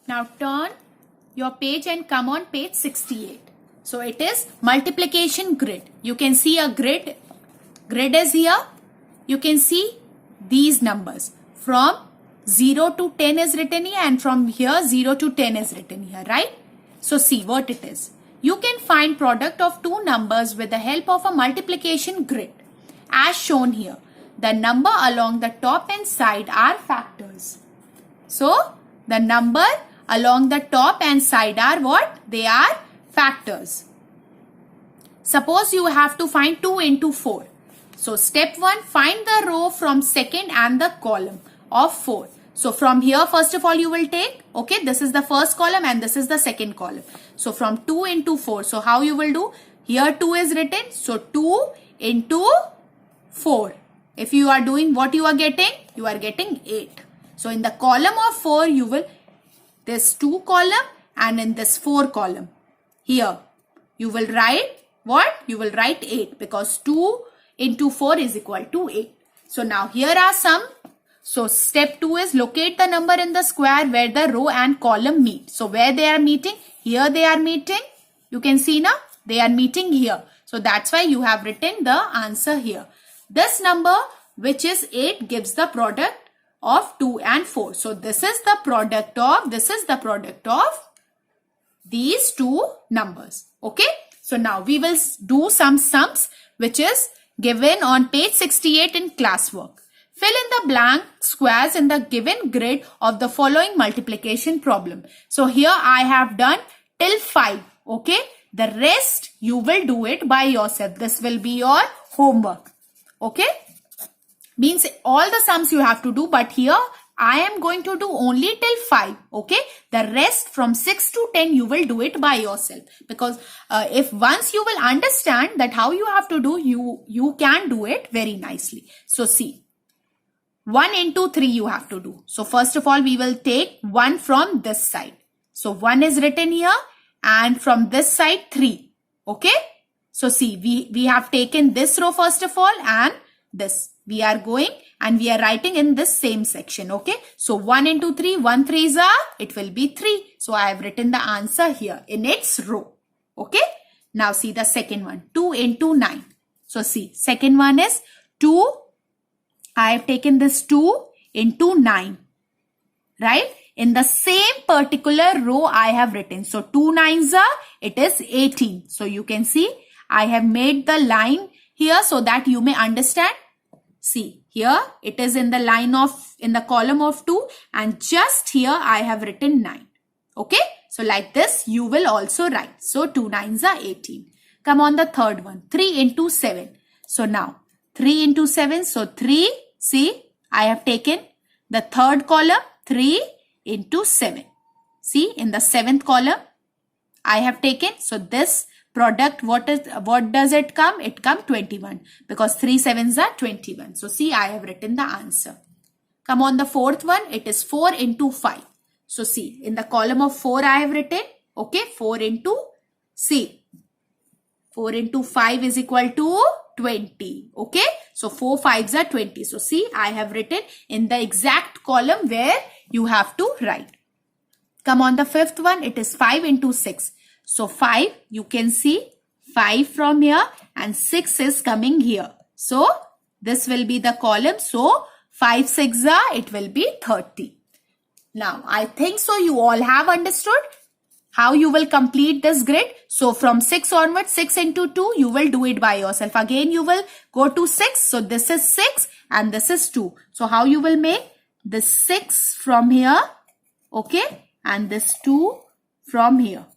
Now turn your page and come on page 68. So it is multiplication grid. You can see a grid. Grid is here. You can see these numbers. From 0 to 10 is written here, and from here 0 to 10 is written here, right? So see what it is. You can find product of two numbers with the help of a multiplication grid. As shown here, the number along the top and side are factors. So the number along the top and side are what? They are factors. Suppose you have to find 2 into 4. So step 1, find the row from second and the column of 4. So from here, first of all, you will take, okay, this is the first column and this is the second column. So from 2 into 4. So how you will do? Here 2 is written. So 2 into 4. If you are doing what you are getting? You are getting 8. So in the column of 4, you will, this 2 column and in this 4 column. Here, you will write what? You will write 8 because 2 into 4 is equal to 8. So now here are some. So step 2 is locate the number in the square where the row and column meet. So where they are meeting? Here they are meeting. You can see now they are meeting here. So that's why you have written the answer here. This number, which is 8, gives the product of 2 and 4. So this is the product of these two numbers. Okay. So now we will do some sums which is given on page 68 in classwork. Fill in the blank squares in the given grid of the following multiplication problem. So here I have done till 5. Okay. The rest you will do it by yourself. This will be your homework. Okay. Means all the sums you have to do, but here I am going to do only till 5. Okay. The rest from 6 to 10 you will do it by yourself. Because if once you will understand that how you have to do, you can do it very nicely. So see. 1 into 3 you have to do. So first of all, we will take 1 from this side. So 1 is written here and from this side 3. Okay. So see, we have taken this row first of all and this. We are going and we are writing in this same section. Okay. So 1 into 3, 1 3s are, it will be 3. So I have written the answer here in its row. Okay. Now see the second one, 2 into 9. So see, second one is 2. I have taken this 2 into 9, right? In the same particular row I have written. So 2 9s are, it is 18. So you can see I have made the line here so that you may understand. See here it is in the line of, in the column of 2 and just here I have written 9. Okay. So like this you will also write. So 2 9s are 18. Come on the third one, 3 into 7. So now 3 into 7. So 3, see, I have taken the third column, 3 into 7. See, in the seventh column, I have taken. So this product, what does it come? It comes 21 because 3 7s are 21. So see, I have written the answer. Come on the fourth one, it is 4 into 5. So see, in the column of 4 I have written, okay, 4 into, see, 4 into 5 is equal to 20. Okay. So 4 5s are 20. So see, I have written in the exact column where you have to write. Come on the fifth one. It is 5 into 6. So 5, you can see 5 from here and 6 is coming here. So this will be the column. So 5 6 are, it will be 30. Now I think so you all have understood how you will complete this grid. So from 6 onwards, 6 into 2, you will do it by yourself. Again, you will go to 6. So this is 6 and this is 2. So how you will make this 6 from here, okay, and this 2 from here.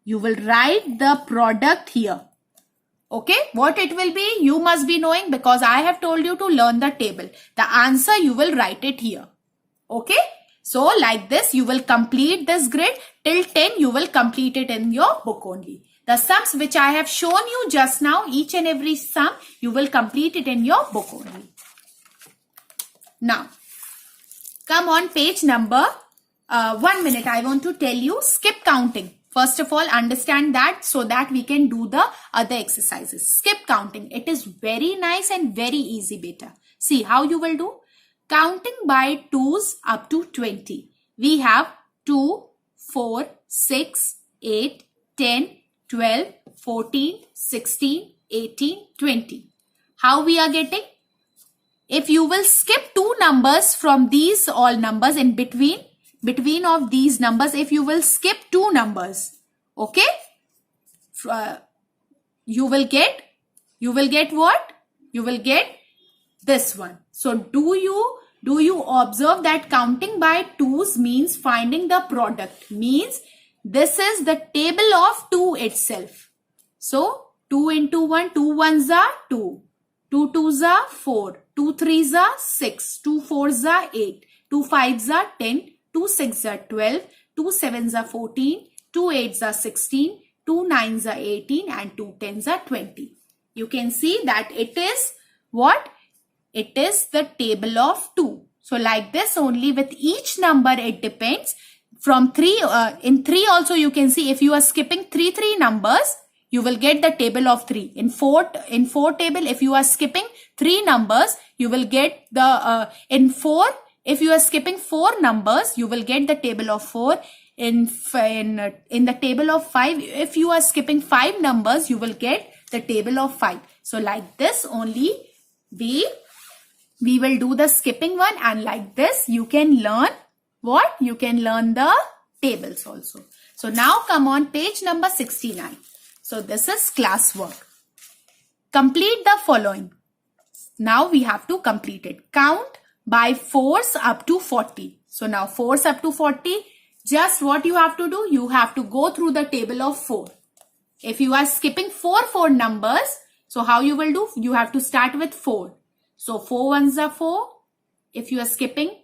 You will write the product here. Okay, what it will be, you must be knowing because I have told you to learn the table. The answer, you will write it here. Okay. So like this, you will complete this grid till 10. You will complete it in your book only. The sums which I have shown you just now, each and every sum, you will complete it in your book only. Now, come on page number 1 minute. I want to tell you skip counting. First of all, understand that so that we can do the other exercises. Skip counting. It is very nice and very easy, beta. See how you will do. Counting by 2s up to 20. We have 2, 4, 6, 8, 10, 12, 14, 16, 18, 20. How we are getting? If you will skip two numbers from these all numbers in between of these numbers, if you will skip two numbers, okay, you will get what? You will get this one. So do you observe that counting by twos means finding the product, means this is the table of 2 itself. So 2 into 1, 2 ones are 2, 2 twos are 4, 2 threes are 6, 2 fours are 8, 2 fives are 10, 2 sixes are 12, 2 sevens are 14, 2 eights are 16, 2 nines are 18 and 2 tens are 20. You can see that it is what? It is the table of 2. So like this only, with each number it depends. From 3, in 3 also you can see, if you are skipping 3 numbers, you will get the table of 3. In 4 table, if you are skipping 3 numbers, you will get the, in 4, if you are skipping 4 numbers, you will get the table of 4. In the table of 5, if you are skipping 5 numbers, you will get the table of 5. So like this only we will do the skipping one, and like this you can learn what? You can learn the tables also. So now come on page number 69. So this is classwork. Complete the following. Now we have to complete it. Count by 4s up to 40. So now 4s up to 40. Just what you have to do? You have to go through the table of 4. If you are skipping 4 numbers, so how you will do? You have to start with 4. So 4 ones are 4. If you are skipping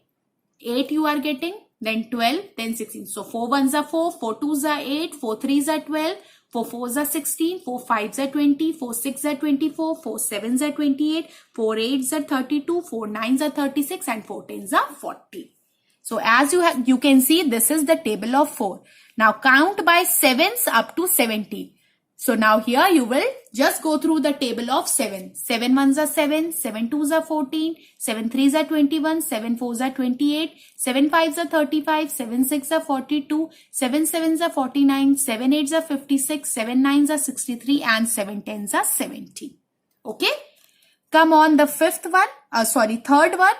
8, you are getting, then 12, then 16. So 4 ones are 4, 4 twos are 8, 4 threes are 12, 4 fours are 16, 4 fives are 20, 4 sixes are 24, 4 sevens are 28, 4 eights are 32, 4 nines are 36 and 4 tens are 40. So as you can see, this is the table of 4. Now count by 7s up to 70. So now here you will just go through the table of 7. 7 ones are 7, 7 twos are 14, 7 threes are 21, 7 fours are 28, 7 fives are 35, 7 sixes are 42, 7 sevens are 49, 7 eights are 56, 7 nines are 63 and 7 tens are 70. Okay. Come on, the third one.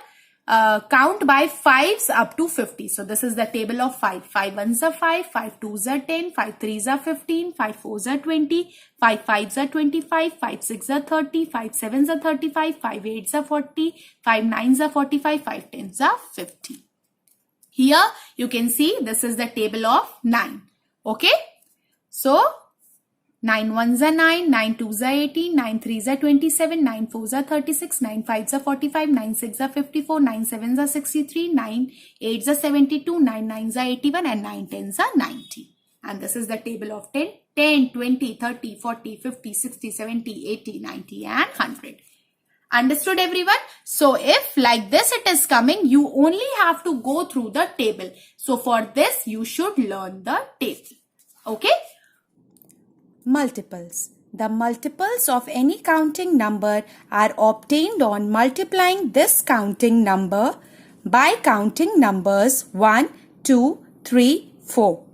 Count by 5s up to 50. So this is the table of 5. 5 ones are 5, 5 twos are 10, 5 threes are 15, 5 fours are 20, 5 fives are 25, 5 sixes are 30, 5 sevens are 35, 5 eights are 40, 5 nines are 45, 5 tens are 50. Here you can see this is the table of 9. Okay. So 9 ones are 9, 9 twos are 18, 9 threes are 27, 9 fours are 36, 9 fives are 45, 9 sixes are 54, 9 sevens are 63, 9 eights are 72, 9 nines are 81 and 9 tens are 90. And this is the table of 10, 10, 20, 30, 40, 50, 60, 70, 80, 90 and 100. Understood everyone? So if like this it is coming, you only have to go through the table. So for this you should learn the table. Okay? Multiples. The multiples of any counting number are obtained on multiplying this counting number by counting numbers 1, 2, 3, 4.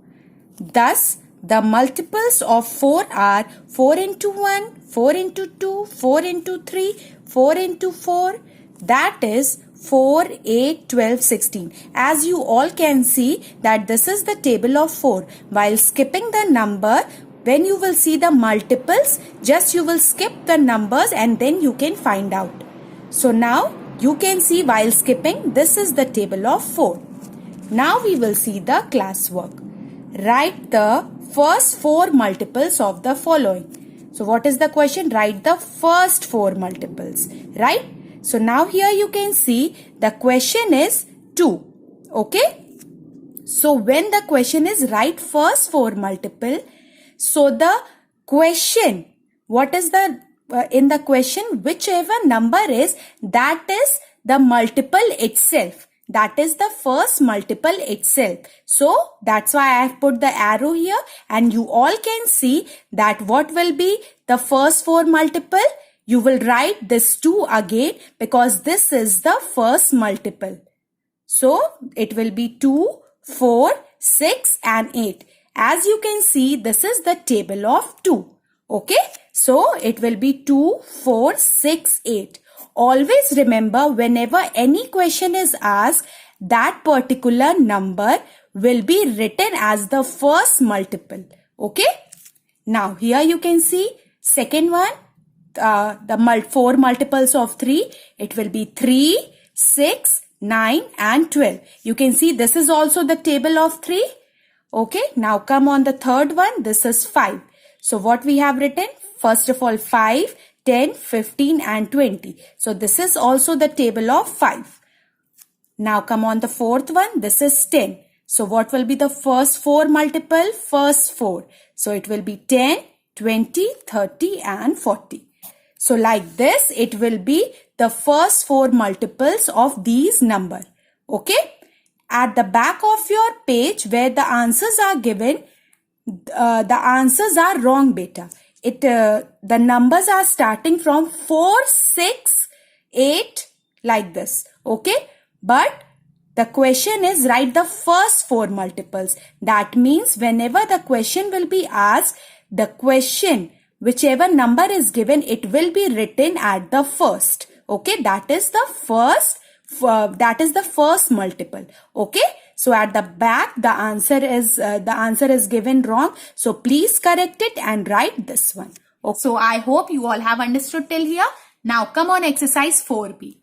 Thus, the multiples of 4 are 4 into 1, 4 into 2, 4 into 3, 4 into 4. That is 4, 8, 12, 16. As you all can see that this is the table of 4. While skipping the number, when you will see the multiples, just you will skip the numbers and then you can find out. So now you can see while skipping, this is the table of 4. Now we will see the classwork. Write the first 4 multiples of the following. So what is the question? Write the first 4 multiples, right? So now here you can see the question is 2. Okay? So when the question is write first 4 multiple, so the question, what is the, in the question, whichever number is, that is the multiple itself. That is the first multiple itself. So that's why I have put the arrow here and you all can see that what will be the first 4 multiple. You will write this 2 again because this is the first multiple. So it will be 2, 4, 6 and 8. As you can see, this is the table of 2. Okay, so it will be 2, 4, 6, 8. Always remember, whenever any question is asked, that particular number will be written as the first multiple. Okay, now here you can see second one, the 4 multiples of 3. It will be 3, 6, 9 and 12. You can see this is also the table of 3. Okay, now come on the third one. This is 5. So what we have written? First of all, 5, 10, 15 and 20. So this is also the table of 5. Now come on the fourth one. This is 10. So what will be the first 4 multiple? First 4. So it will be 10, 20, 30 and 40. So like this, it will be the first 4 multiples of these number. Okay. At the back of your page where the answers are given, the answers are wrong, beta. The numbers are starting from 4, 6, 8 like this. Okay. But the question is write the first 4 multiples. That means whenever the question will be asked, the question, whichever number is given, it will be written at the first. Okay. That is the first multiple. Okay. So at the back, the answer is given wrong. So please correct it and write this one. Okay. So I hope you all have understood till here. Now come on exercise 4B.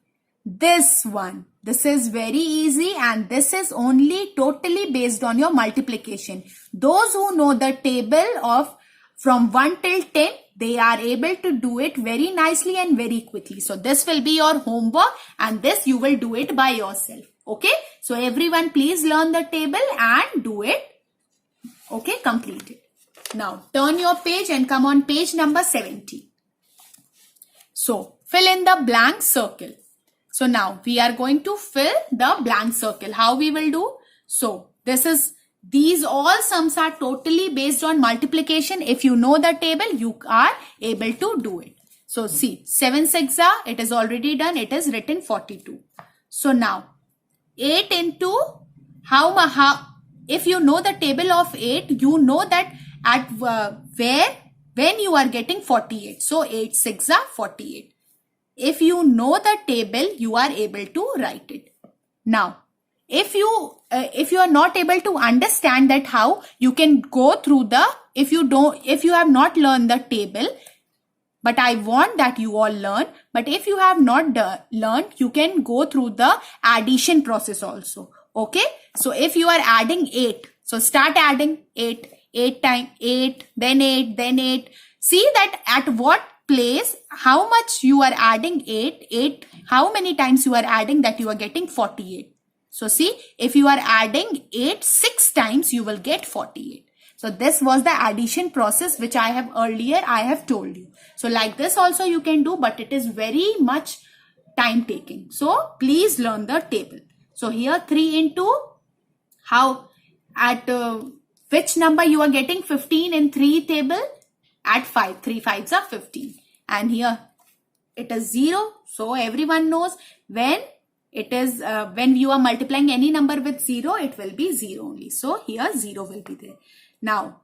This one. This is very easy and this is only totally based on your multiplication. Those who know the table of from 1 till 10, they are able to do it very nicely and very quickly. So this will be your homework and this you will do it by yourself. Okay. So everyone please learn the table and do it. Okay. Complete it. Now turn your page and come on page number 70. So fill in the blank circle. So now we are going to fill the blank circle. How we will do? So these all sums are totally based on multiplication. If you know the table, you are able to do it. So see, 7 6 it is already done. It is written 42. So now 8 into how if you know the table of 8, you know that at when you are getting 48. So 8 6 48. If you know the table, you are able to write it. Now, if you are not able to understand that how you can go through if you have not learned the table, but I want that you all learn. But if you have not learned, you can go through the addition process also. Okay. So if you are adding 8, so start adding 8 times 8, then 8, then 8. See that at what place, how much you are adding 8, how many times you are adding that you are getting 48. So see, if you are adding 8 6 times, you will get 48. So this was the addition process which I have told you. So like this also you can do, but it is very much time taking. So please learn the table. So here 3 into how at which number you are getting 15 in 3 table? At 5. 3 5s are 15. And here it is 0. So everyone knows when you are multiplying any number with 0, it will be 0 only. So here 0 will be there. Now,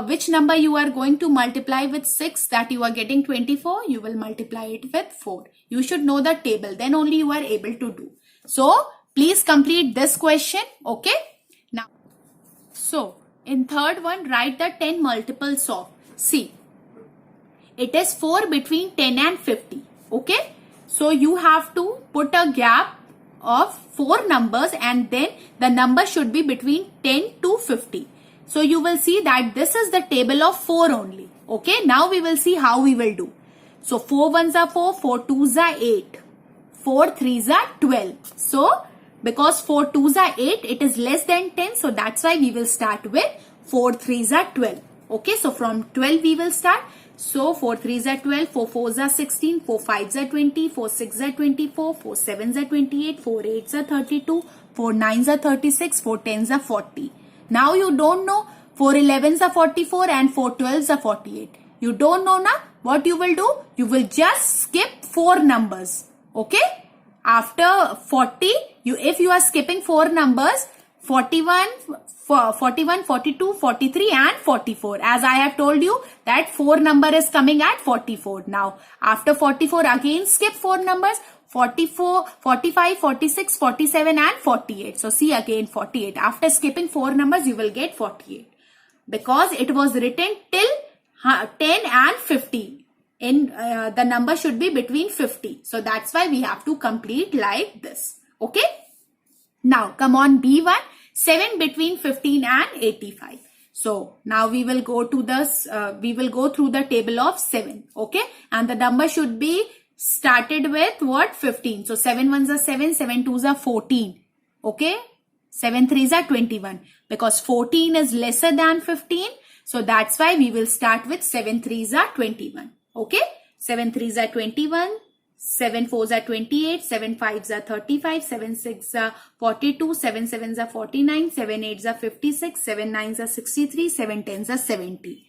which number you are going to multiply with 6 that you are getting 24? You will multiply it with 4. You should know the table. Then only you are able to do. So please complete this question. Okay. Now, so in third one, write the 10 multiples of. See, it is 4 between 10 and 50. Okay. So you have to put a gap of 4 numbers and then the number should be between 10 to 50. So you will see that this is the table of 4 only. Okay. Now we will see how we will do. So 4 1s are 4, 4 2s are 8, 4 3s are 12. So because 4 2s are 8, it is less than 10. So that's why we will start with 4 3s are 12. Okay. So from 12 we will start. So 4 3s are 12, 4 4s are 16, 4 5s are 20, 4 6s are 24, 4 7s are 28, 4 8s are 32, 4 9s are 36, 4 10s are 40. Now you don't know 4 11s are 44 and 4 12s are 48. You don't know now what you will do? You will just skip 4 numbers. Okay. After 40, if you are skipping 4 numbers, 41, 42, 43 and 44. As I have told you that 4 number is coming at 44. Now after 44 again skip 4 numbers, 44, 45, 46, 47 and 48. So see again 48. After skipping 4 numbers you will get 48. Because it was written till 10 and 50. The number should be between 50. So that's why we have to complete like this. Okay. Now come on B1. 7 between 15 and 85. So now we will go to this, we will go through the table of 7. Okay. And the number should be started with what? 15. So 7 ones are 7, 7 twos are 14. Okay. 7 threes are 21. Because 14 is lesser than 15. So that's why we will start with 7 threes are 21. Okay. 7 threes are 21. 7 fours are 28, 7 fives are 35, 7 six are 42, 7 sevens are 49, 7 eights are 56, 7 nines are 63, 7 tens are 70.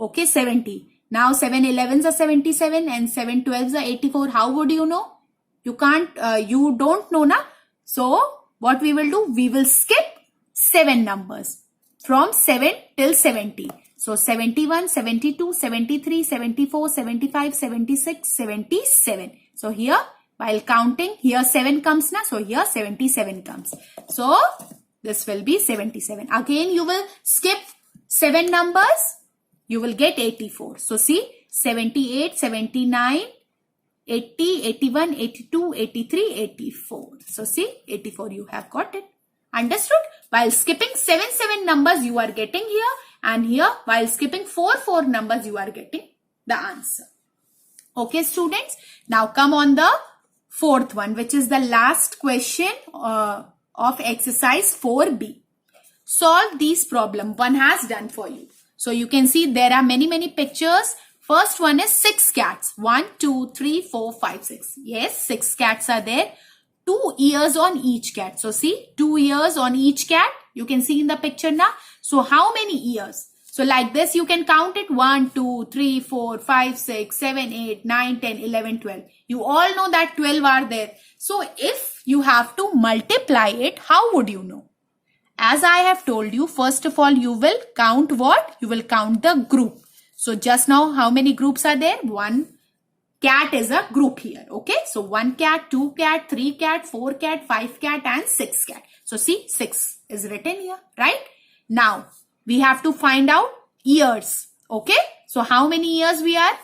Okay, 70. Now 7 elevens are 77 and 7 12s are 84. How would you know? You can't, you don't know na. So what we will do? We will skip 7 numbers from 7 till 70. So 71, 72, 73, 74, 75, 76, 77. So here while counting, here 7 comes na. So here 77 comes. So this will be 77. Again you will skip 7 numbers. You will get 84. So see 78, 79, 80, 81, 82, 83, 84. So see 84 you have got it. Understood? While skipping 7 numbers you are getting here. And here while skipping 4 numbers you are getting the answer. Okay students. Now come on the 4th one, which is the last question of exercise 4B. Solve these problem. One has done for you. So you can see there are many pictures. First one is 6 cats. 1, 2, 3, 4, 5, 6. Yes, 6 cats are there. 2 ears on each cat. So see 2 ears on each cat. You can see in the picture now. So how many ears? So like this you can count it 1, 2, 3, 4, 5, 6, 7, 8, 9, 10, 11, 12. You all know that 12 are there. So if you have to multiply it, how would you know? As I have told you, first of all you will count what? You will count the group. So just now how many groups are there? 1 cat is a group here. Okay. So 1 cat, 2 cat, 3 cat, 4 cat, 5 cat and 6 cat. So see 6 is written here, right? Now we have to find out ears. Okay. So how many ears we are?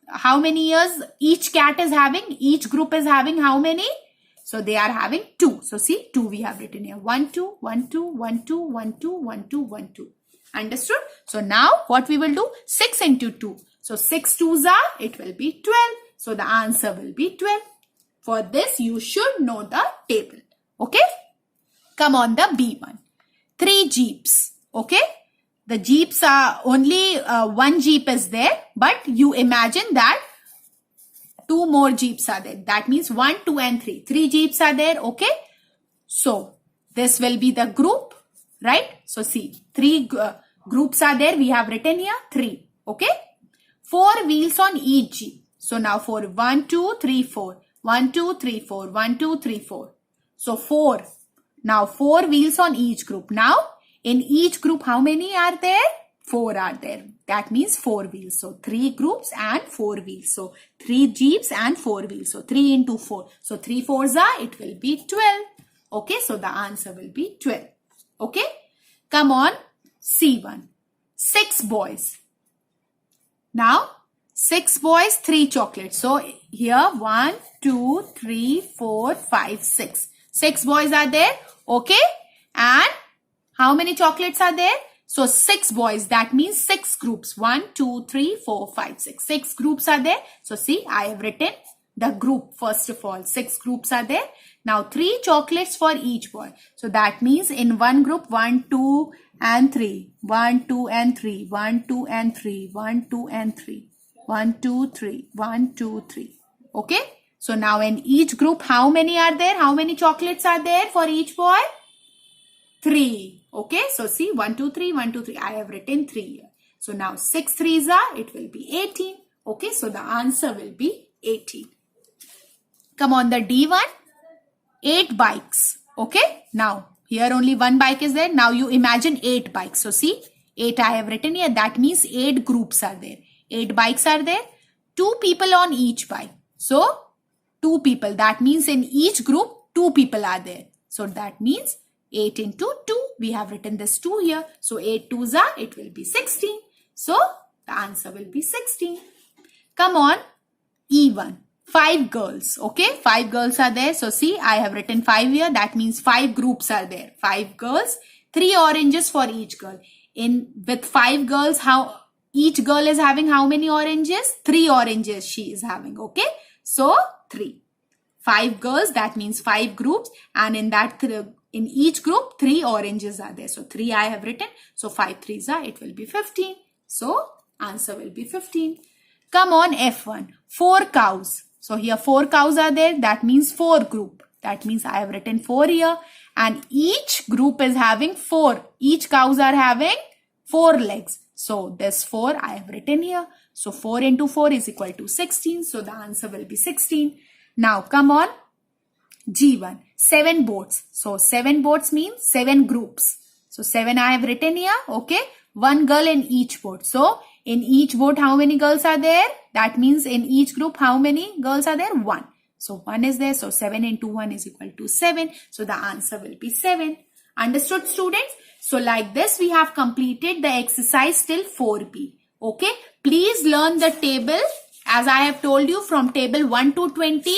How many ears each cat is having? Each group is having how many? So they are having 2. So see 2 we have written here. 1, 2, 1, 2, 1, 2, 1, 2, 1, 2, 1, 2. Understood? So now what we will do? 6 into 2. So 6 twos are, it will be 12. So the answer will be 12. For this you should know the table. Okay. Come on the B1. 3 jeeps. Okay. The jeeps are only 1 jeep is there. But you imagine that 2 more jeeps are there. That means 1, 2 and 3. 3 jeeps are there. Okay. So this will be the group. Right. So see 3 groups are there. We have written here 3. Okay. 4 wheels on each jeep. So now for 1, 2, 3, 4. 1, 2, 3, 4. 1, 2, 3, 4. So 4. Now 4 wheels on each group. Now in each group how many are there? 4 are there. That means 4 wheels. So 3 groups and 4 wheels. So 3 jeeps and 4 wheels. So 3 into 4. So 3 fours are, it will be 12. Okay. So the answer will be 12. Okay. Come on. C1. 6 boys. Now 6 boys, 3 chocolates. So here 1, 2, 3, 4, 5, 6. 6 boys are there. Okay. And how many chocolates are there? So 6 boys. That means 6 groups. 1, 2, 3, 4, 5, 6. 6 groups are there. So see, I have written the group first of all. 6 groups are there. Now 3 chocolates for each boy. So that means in one group 1, 2 and 3. 1, 2 and 3. 1, 2 and 3. 1, 2 and 3. 1, 2, 3. 1, 2, 3. Okay. So now in each group, how many are there? How many chocolates are there for each boy? 3. Okay. So see 1, 2, 3, 1, 2, 3. I have written 3 here. So now 6 threes are, it will be 18. Okay. So the answer will be 18. Come on the D1. 8 bikes. Okay. Now Here only one bike is there. Now you imagine 8 bikes. So see, 8 I have written here. That means 8 groups are there. 8 bikes are there. 2 people on each bike. So 2 people. That means in each group, 2 people are there. So that means 8 into 2. We have written this 2 here. So 8 2s are, it will be 16. So the answer will be 16. Come on, E1. 5 girls. Okay, 5 girls are there. So see, I have written 5 here. That means 5 groups are there. 5 girls, 3 oranges for each girl. With 5 girls, how each girl is having how many oranges? 3 oranges she is having. Okay, so 3. 5 girls, that means 5 groups, and in each group 3 oranges are there. So 3 I have written. So 5 3s are, it will be 15. So answer will be 15. Come on, F1. 4 cows. So here 4 cows are there. That means 4 group. That means I have written 4 here. And each group is having 4. Each cows are having 4 legs. So this 4 I have written here. So 4 into 4 is equal to 16. So the answer will be 16. Now come on, G1. 7 boats. So 7 boats means 7 groups. So 7 I have written here. Okay. 1 girl in each boat. So in each boat, how many girls are there? That means in each group, how many girls are there? 1. So 1 is there. So 7 into 1 is equal to 7. So the answer will be 7. Understood, students? So like this, we have completed the exercise till 4B. Okay. Please learn the table as I have told you from table 1 to 20.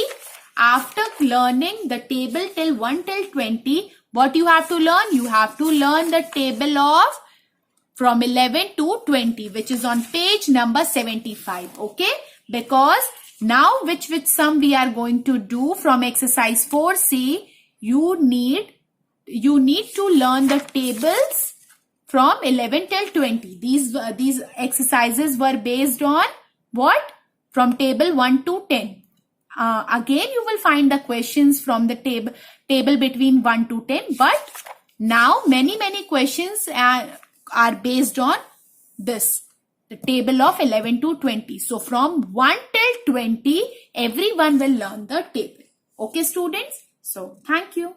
After learning the table till 1 till 20, what you have to learn? You have to learn the table of from 11 to 20, which is on page number 75. Okay. Because now which sum we are going to do from exercise 4C, you need to learn the tables from 11 till 20. These exercises were based on what? From table 1 to 10. Again, you will find the questions from the table between 1 to 10. But now many questions are based on this, the table of 11 to 20. So from 1 till 20, everyone will learn the table. Okay, students? So thank you.